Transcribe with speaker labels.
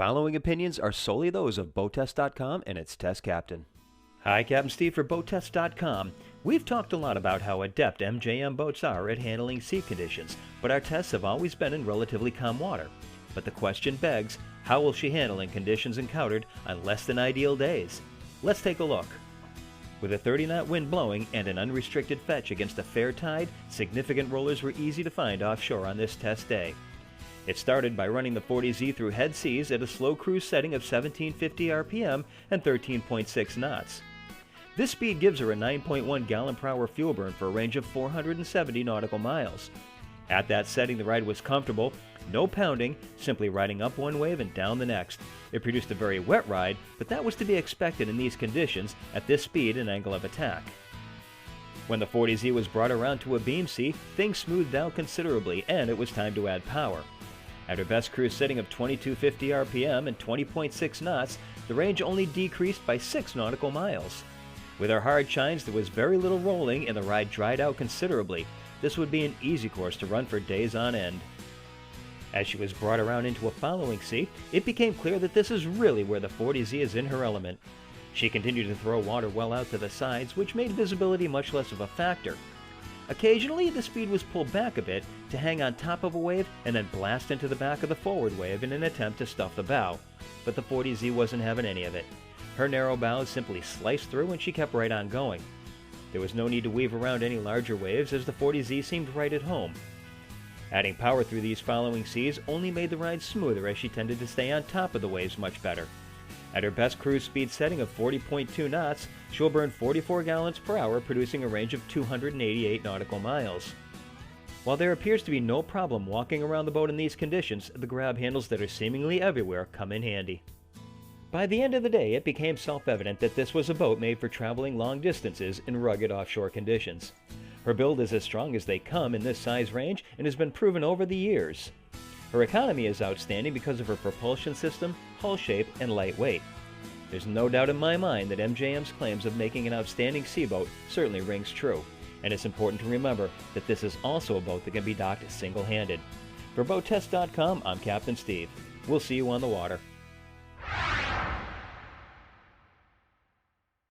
Speaker 1: following opinions are solely those of BoatTest.com and its test captain. Hi, Captain Steve for BoatTest.com. We've talked a lot about how adept MJM boats are at handling sea conditions, but our tests have always been in relatively calm water. But the question begs, how will she handle in conditions encountered on less than ideal days? Let's take a look. With a 30-knot wind blowing and an unrestricted fetch against a fair tide, significant rollers were easy to find offshore on this test day. It started by running the 40Z through head seas at a slow cruise setting of 1750 RPM and 13.6 knots. This speed gives her a 9.1 gallon per hour fuel burn for a range of 470 nautical miles. At that setting, the ride was comfortable, no pounding, simply riding up one wave and down the next. It produced a very wet ride, but that was to be expected in these conditions at this speed and angle of attack. When the 40Z was brought around to a beam sea, things smoothed out considerably and it was time to add power. At her best cruise setting of 2250 RPM and 20.6 knots, the range only decreased by 6 nautical miles. With her hard chines, there was very little rolling and the ride dried out considerably. This would be an easy course to run for days on end. As she was brought around into a following sea, it became clear that this is really where the 40Z is in her element. She continued to throw water well out to the sides, which made visibility much less of a factor. Occasionally, the speed was pulled back a bit to hang on top of a wave and then blast into the back of the forward wave in an attempt to stuff the bow. But the 40Z wasn't having any of it. Her narrow bows simply sliced through and she kept right on going. There was no need to weave around any larger waves as the 40Z seemed right at home. Adding power through these following seas only made the ride smoother as she tended to stay on top of the waves much better. At her best cruise speed setting of 40.2 knots, she'll burn 44 gallons per hour, producing a range of 288 nautical miles. While there appears to be no problem walking around the boat in these conditions, the grab handles that are seemingly everywhere come in handy. By the end of the day, it became self-evident that this was a boat made for traveling long distances in rugged offshore conditions. Her build is as strong as they come in this size range and has been proven over the years. Her economy is outstanding because of her propulsion system, hull shape, and light weight. There's no doubt in my mind that MJM's claims of making an outstanding seaboat certainly rings true, and it's important to remember that this is also a boat that can be docked single-handed. For BoatTest.com, I'm Captain Steve. We'll see you on the water.